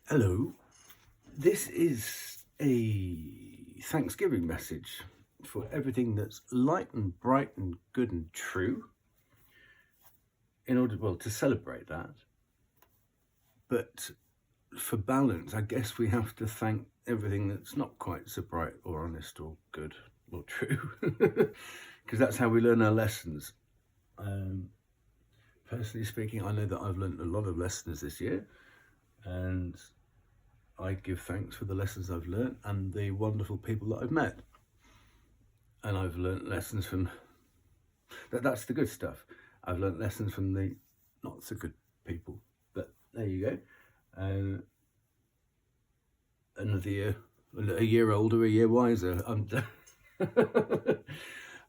Hello, this is a Thanksgiving message for everything that's light and bright and good and true, in order, well, to celebrate that. But for balance, I guess we have to thank everything that's not quite so bright or honest or good or true, because that's how we learn our lessons. Personally speaking, I know that I've learned a lot of lessons this year, and I give thanks for the lessons I've learned and the wonderful people that I've met. And I've learned lessons from that's the good stuff. I've learned lessons from the not so good people. But there you go. Another year, a year older, a year wiser.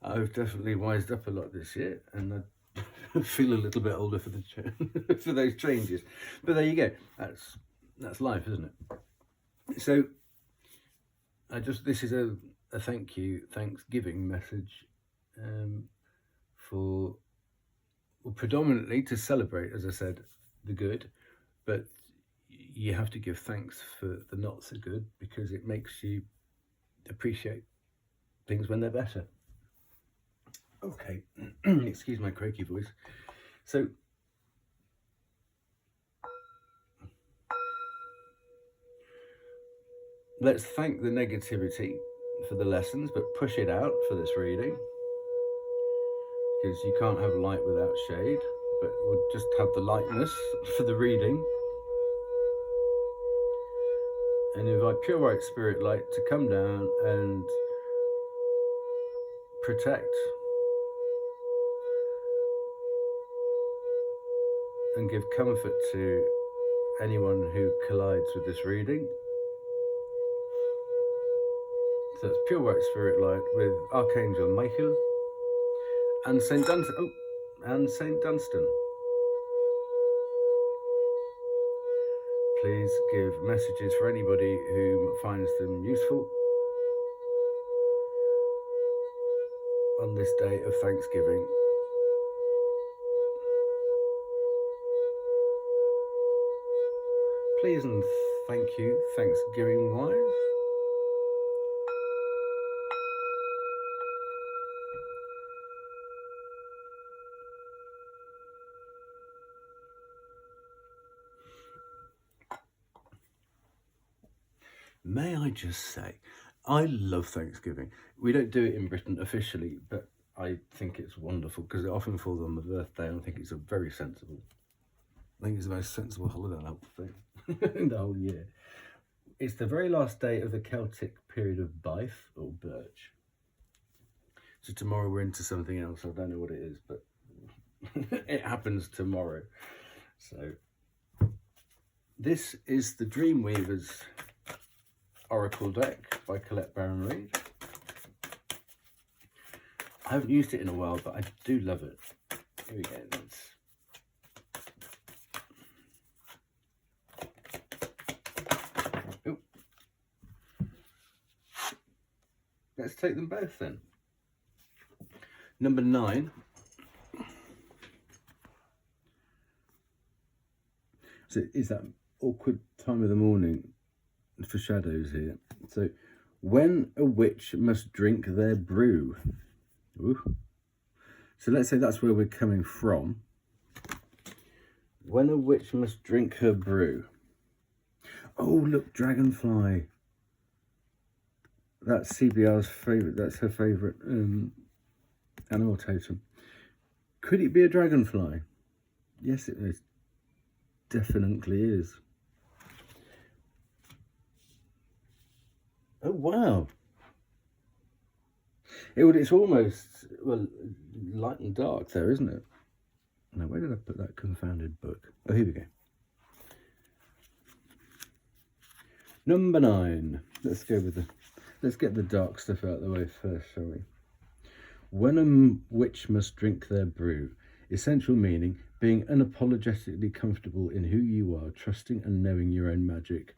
I've definitely wised up a lot this year, and I feel a little bit older for for those changes. But there you go. That's life, isn't it? So this is a Thanksgiving message for, well, predominantly to celebrate, as I said, the good, but you have to give thanks for the not so good, because it makes you appreciate things when they're better. Okay, excuse my croaky voice. So let's thank the negativity for the lessons, but push it out for this reading, because you can't have light without shade, but we'll just have the lightness for the reading. And invite pure white spirit light to come down and protect and give comfort to anyone who collides with this reading. So it's pure white spirit light with Archangel Michael and Saint Dunstan. And Saint Dunstan. Please give messages for anybody who finds them useful on this day of Thanksgiving. Please and thank you, Thanksgiving-wise. May I just say, I love Thanksgiving. We don't do it in Britain officially, but I think it's wonderful because it often falls on my birthday, and I think it's a very sensible. I think it's the most sensible holiday thing in the whole year. It's the very last day of the Celtic period of Baith or Birch. So tomorrow we're into something else. I don't know what it is, but it happens tomorrow. So this is the Dreamweaver's Oracle deck by Colette Baron Reid. I haven't used it in a while, but I do love it. Here we go. Let's take them both then. Number 9. So it's that awkward time of the morning for shadows here. So, when a witch must drink their brew. Ooh. So let's say that's where we're coming from. When a witch must drink her brew. Oh, look, Dragonfly. That's CBR's favourite. That's her favourite animal totem. Could it be a dragonfly? Yes, it is. Definitely is. Oh, wow. It's almost, well, light and dark there, isn't it? Now, where did I put that confounded book? Oh, here we go. Number 9. Let's get the dark stuff out of the way first, shall we? When a witch must drink their brew. Essential meaning, being unapologetically comfortable in who you are, trusting and knowing your own magic,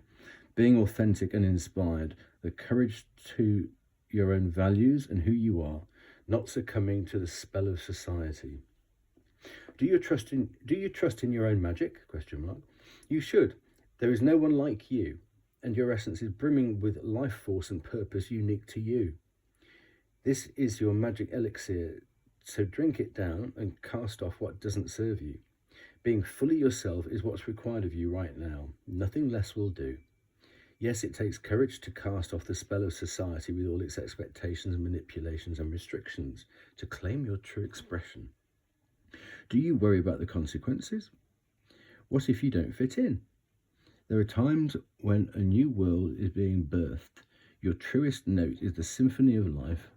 being authentic and inspired, the courage to your own values and who you are, not succumbing to the spell of society. Do you trust in your own magic? ? You should. There is no one like you, and your essence is brimming with life force and purpose unique to you. This is your magic elixir, so drink it down and cast off what doesn't serve you. Being fully yourself is what's required of you right now. Nothing less will do. Yes, it takes courage to cast off the spell of society with all its expectations and manipulations and restrictions, to claim your true expression. Do you worry about the consequences? What if you don't fit in? There are times when a new world is being birthed. Your truest note is the symphony of life.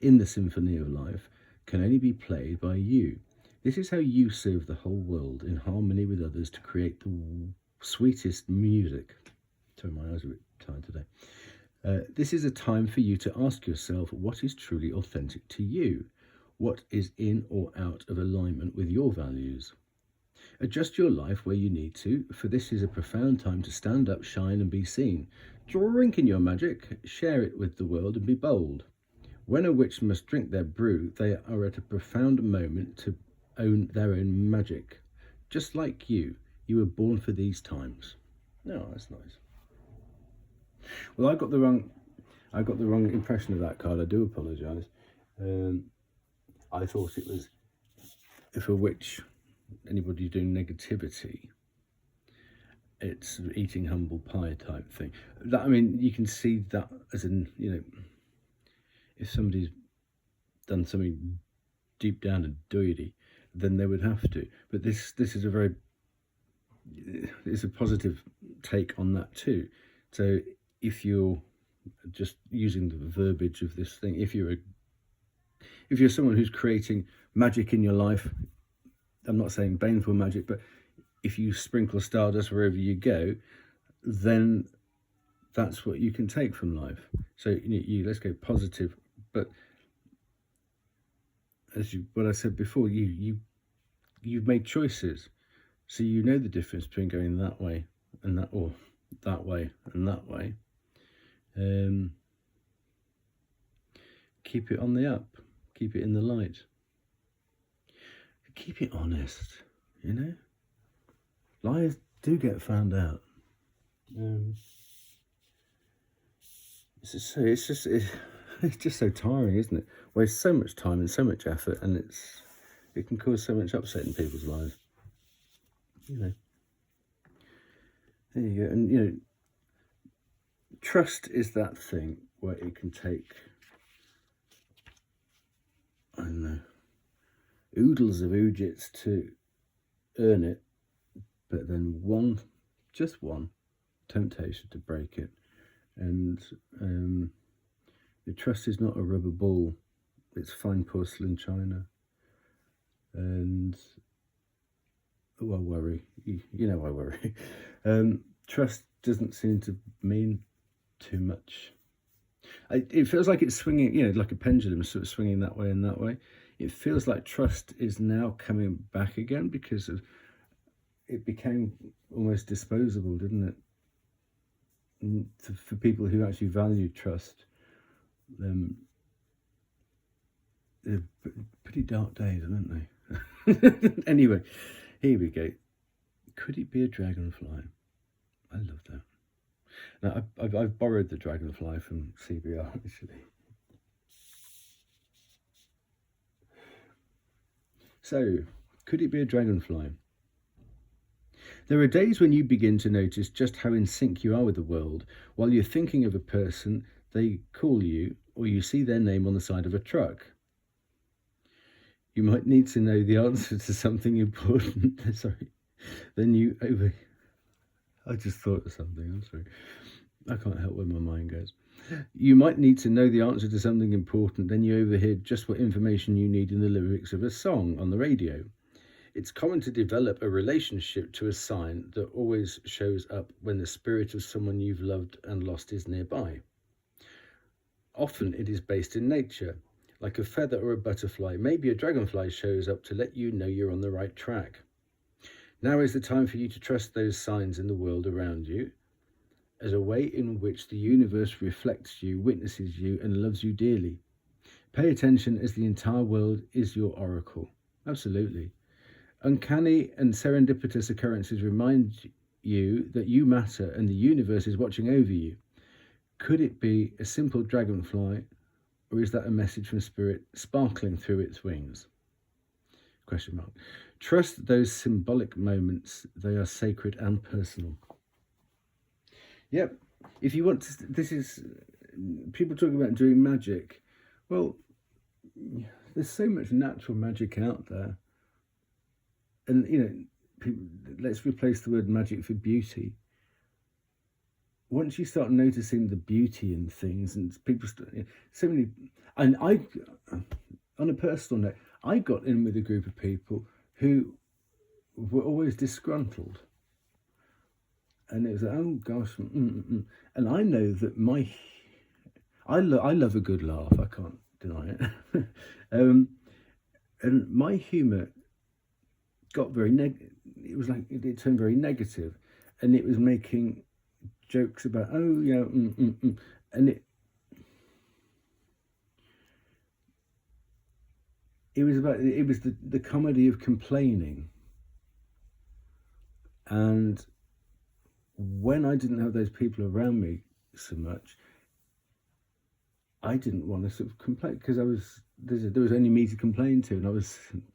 In the symphony of life can only be played by you. This is how you serve the whole world in harmony with others to create the sweetest music. Sorry, my eyes are a bit tired today. This is a time for you to ask yourself what is truly authentic to you, what is in or out of alignment with your values. Adjust your life where you need to, for this is a profound time to stand up, shine and be seen. Drink in your magic, share it with the world and be bold. When a witch must drink their brew, they are at a profound moment to own their own magic. Just like you were born for these times. No, that's nice. Well, I got the wrong impression of that card. I do apologise. I thought it was if a witch, anybody doing negativity, it's sort of eating humble pie type thing. That, I mean, you can see that as in, if somebody's done something deep down and dirty, then they would have to. But this is it's a positive take on that too. So if you're just using the verbiage of this thing, if you're someone who's creating magic in your life, I'm not saying baneful magic, but if you sprinkle stardust wherever you go, then that's what you can take from life. So you let's go positive. But what I said before, you've made choices, so you know the difference between going that way and that, or that way and that way. Keep it on the up, keep it in the light, keep it honest. Lies do get found out. It's just so tiring, isn't it? Wastes so much time and so much effort, and it can cause so much upset in people's lives. There you go. And trust is that thing where it can take, I don't know, oodles of oodgits to earn it, but then just one temptation to break it. And the trust is not a rubber ball, it's fine porcelain china. And I worry, I worry. Trust doesn't seem to mean too much. It feels like it's swinging, like a pendulum, sort of swinging that way and that way. It feels like trust is now coming back again because it became almost disposable, didn't it? And for people who actually value trust, they're pretty dark days, aren't they? Anyway, here we go. Could it be a dragonfly? I love that. Now, I've borrowed the dragonfly from CBR, actually. So, could it be a dragonfly? There are days when you begin to notice just how in sync you are with the world. While you're thinking of a person, they call you, or you see their name on the side of a truck. You might need to know the answer to something important. Sorry. I just thought of something, I'm sorry. I can't help where my mind goes. You might need to know the answer to something important, then you overhear just what information you need in the lyrics of a song on the radio. It's common to develop a relationship to a sign that always shows up when the spirit of someone you've loved and lost is nearby. Often it is based in nature, like a feather or a butterfly. Maybe a dragonfly shows up to let you know you're on the right track. Now is the time for you to trust those signs in the world around you as a way in which the universe reflects you, witnesses you, and loves you dearly. Pay attention, as the entire world is your oracle. Absolutely. Uncanny and serendipitous occurrences remind you that you matter and the universe is watching over you. Could it be a simple dragonfly, or is that a message from spirit sparkling through its wings? Question mark. Trust those symbolic moments. They are sacred and personal. Yep. If you want to, this is, people talking about doing magic. Well, there's so much natural magic out there. And, you know, people, let's replace the word magic for beauty. Once you start noticing the beauty in things, and people start, so many, and I, on a personal note, I got in with a group of people who were always disgruntled. And it was like, oh gosh, and I know that I love a good laugh. I can't deny it. And my humour got very it was like it turned very negative, and it was making jokes about, oh yeah, and it was the comedy of complaining. And when I didn't have those people around me so much, I didn't want to sort of complain, because there was only me to complain to, and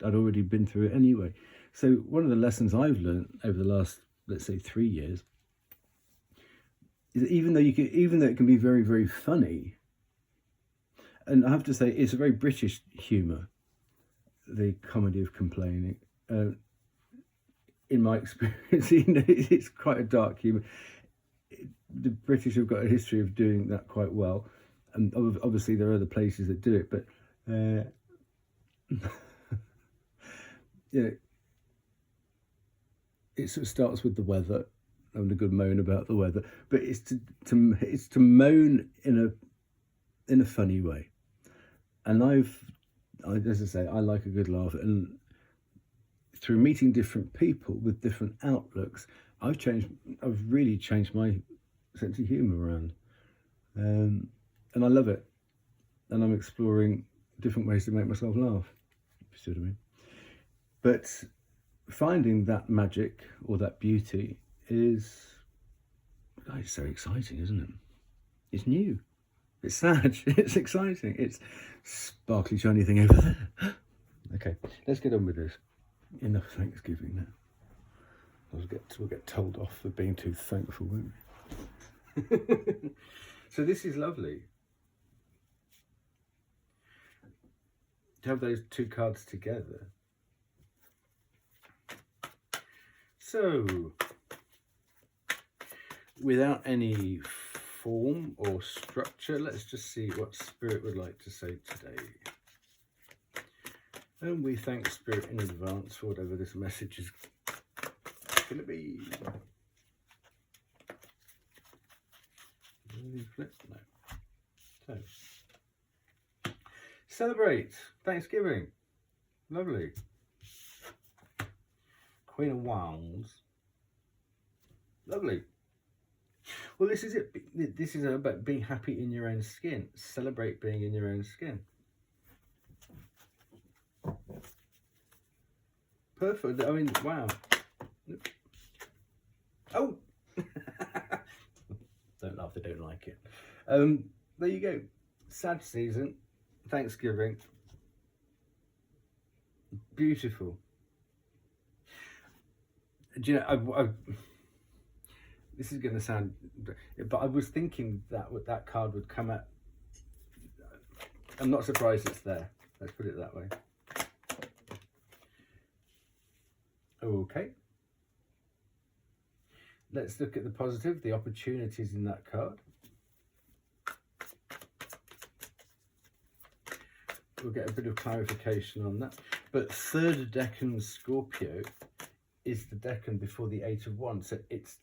I'd already been through it anyway. So one of the lessons I've learned over the last, let's say, 3 years, is that even though it can be very, very funny, and I have to say it's a very British humour, the comedy of complaining. In my experience, it's quite a dark humour. The British have got a history of doing that quite well, and obviously there are other places that do it. But yeah, it sort of starts with the weather, having a good moan about the weather, but it's to moan in a funny way. And as I say, I like a good laugh, and through meeting different people with different outlooks, I've really changed my sense of humour around, and I love it. And I'm exploring different ways to make myself laugh, if you see what I mean. But finding that magic or that beauty is, it's so exciting, isn't it? It's new. It's sad. It's exciting. It's sparkly, shiny thing over there. Okay, let's get on with this. Enough Thanksgiving now. We'll get told off for being too thankful, won't we? So this is lovely. To have those two cards together. So, without any form or structure, let's just see what Spirit would like to say today. And we thank Spirit in advance for whatever this message is going to be. Flip? No. So, celebrate Thanksgiving. Lovely. Queen of Wands. Lovely. Well, this is it. This is about being happy in your own skin. Celebrate being in your own skin. Perfect. I mean, wow. Oh! Don't laugh, they don't like it. There you go. Sad season. Thanksgiving. Beautiful. Do you know, this is going to sound, but I was thinking that card would come at. I'm not surprised it's there. Let's put it that way. Okay. Let's look at the positive, the opportunities in that card. We'll get a bit of clarification on that. But third decan Scorpio is the decan before the Eight of Wands. So it's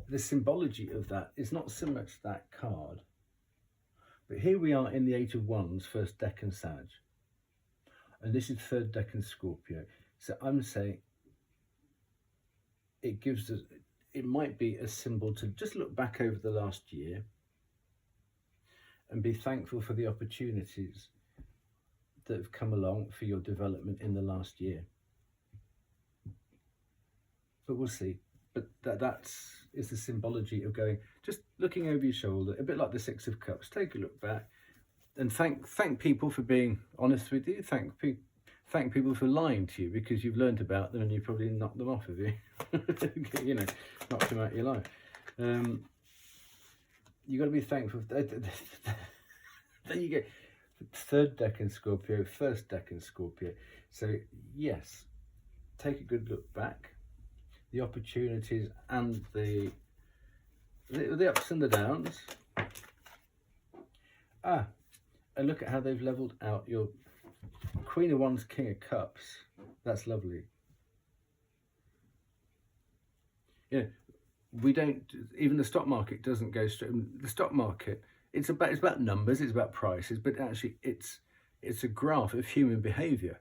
the symbology of that is not so much that card, but here we are in the Eight of Wands, first decan Sag, and this is third decan Scorpio. So I'm saying it gives us, it might be a symbol to just look back over the last year and be thankful for the opportunities that have come along for your development in the last year. but we'll see. But that's the symbology of going, just looking over your shoulder, a bit like the Six of Cups. Take a look back and thank people for being honest with you. Thank people for lying to you, because you've learned about them and you probably knocked them off of you. You know, knocked them out of your life. You've got to be thankful. There you go. Third deck in Scorpio, first deck in Scorpio. So yes, take a good look back. The opportunities and the ups and the downs. And look at how they've leveled out your Queen of Wands, King of Cups. That's lovely. You know, we don't, even the stock market doesn't go straight. The stock market, it's about numbers, it's about prices, but actually it's a graph of human behavior.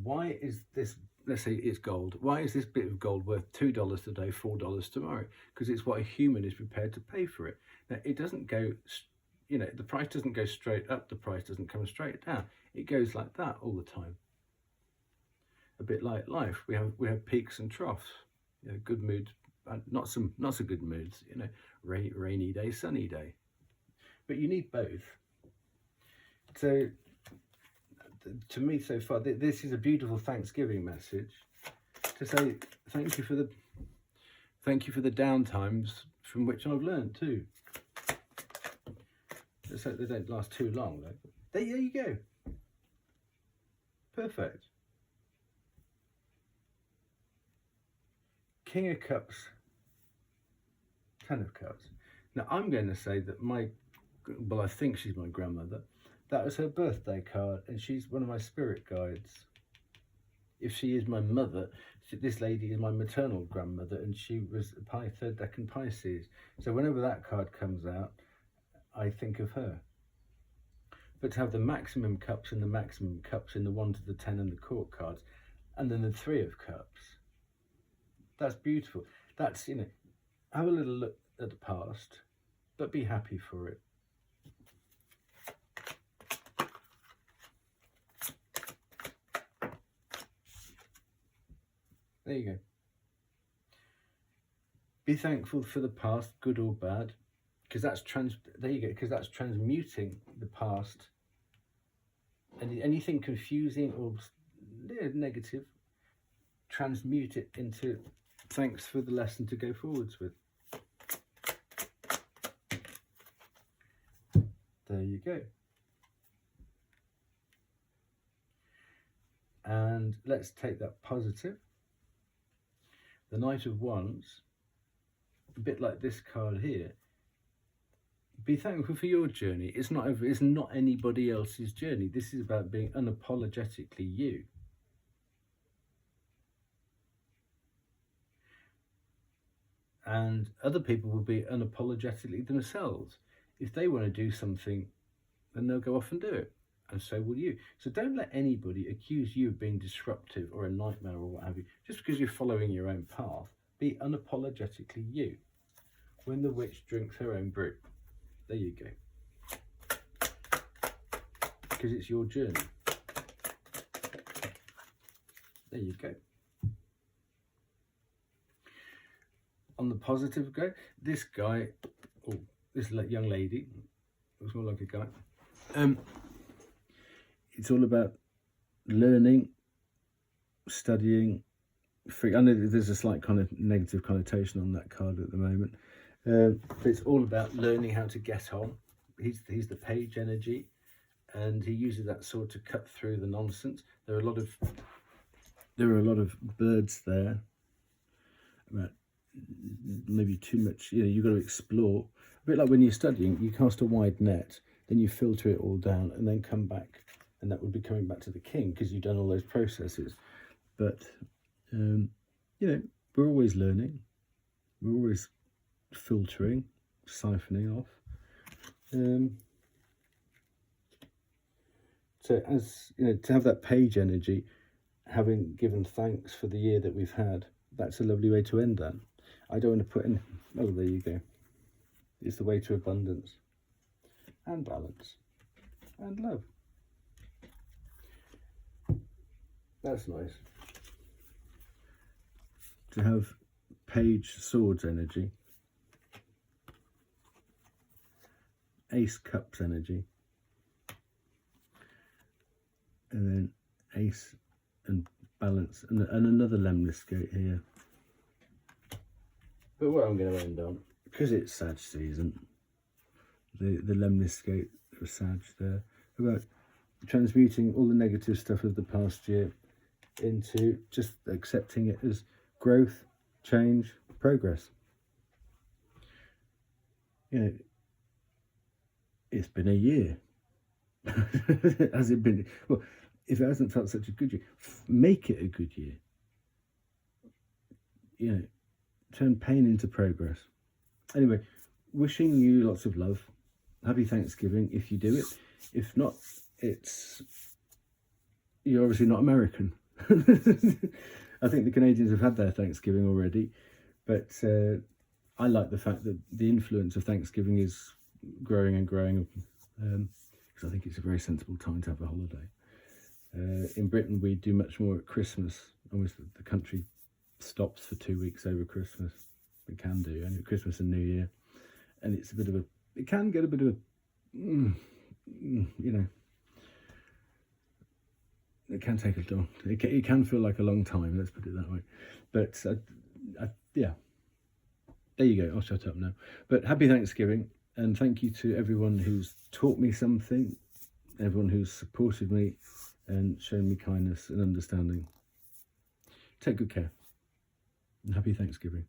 Why is this, let's say it's gold, why is this bit of gold worth $2 today, $4 tomorrow? Because it's what a human is prepared to pay for it. Now, it doesn't go, you know, the price doesn't go straight up, the price doesn't come straight down. It goes like that all the time. A bit like life, we have peaks and troughs. You know, good moods, not so good moods. You know, rainy day, sunny day. But you need both. So, to me, so far, this is a beautiful Thanksgiving message to say thank you for the down times from which I've learned too. Let's hope they don't last too long, though. There you go. Perfect. King of Cups, Ten of Cups. Now, I'm going to say that I think she's my grandmother. That was her birthday card, and she's one of my spirit guides. If she is my mother, this lady is my maternal grandmother, and she was third decan Pisces. So whenever that card comes out, I think of her. But to have the maximum cups and the maximum cups in the 1 to the 10 and the court cards, and then the 3 of cups, that's beautiful. That's, you know, have a little look at the past, but be happy for it. There you go. Be thankful for the past, good or bad, because that's transmuting the past. And anything confusing or negative, transmute it into thanks for the lesson to go forwards with. There you go. And let's take that positive. The Knight of Wands, a bit like this card here. Be thankful for your journey. It's not anybody else's journey. This is about being unapologetically you. And other people will be unapologetically themselves. If they want to do something, then they'll go off and do it. And so will you. So don't let anybody accuse you of being disruptive or a nightmare or what have you, just because you're following your own path. Be unapologetically you. When the witch drinks her own brew. There you go. Because it's your journey. There you go. On the positive go, this guy, this young lady, looks more like a guy. It's all about learning, studying. I know there's a slight kind of negative connotation on that card at the moment, but it's all about learning how to get on. He's the page energy, and he uses that sword to cut through the nonsense. There are a lot of birds there. About maybe too much. You know, you've got to explore. A bit like when you're studying, you cast a wide net, then you filter it all down, and then come back. And that would be coming back to the king because you've done all those processes. But, you know, we're always learning. We're always filtering, siphoning off. So as, you know, to have that page energy, having given thanks for the year that we've had, that's a lovely way to end that. I don't want to put in, oh, there you go. It's the way to abundance and balance and love. That's nice. to have Page Swords energy, Ace Cups energy, and then Ace and Balance, and another Lemniscate here. But what I'm going to end on, because it's Sag season, the Lemniscate of Sag there, about transmuting all the negative stuff of the past year into just accepting it as growth, change, progress. You know, it's been a year. Has it been? Well, if it hasn't felt such a good year, make it a good year. You know, turn pain into progress. Anyway, wishing you lots of love. Happy Thanksgiving if you do it. If not, you're obviously not American. I think the Canadians have had their Thanksgiving already, but I like the fact that the influence of Thanksgiving is growing and growing, because I think it's a very sensible time to have a holiday. In Britain, we do much more at Christmas. Almost the country stops for 2 weeks over Christmas. We can do, and at Christmas and New Year, and it's a bit of a. It can get a bit of a, you know. It can take a long. It can feel like a long time. Let's put it that way. But yeah, there you go. I'll shut up now. But happy Thanksgiving, and thank you to everyone who's taught me something, everyone who's supported me, and shown me kindness and understanding. Take good care, and happy Thanksgiving.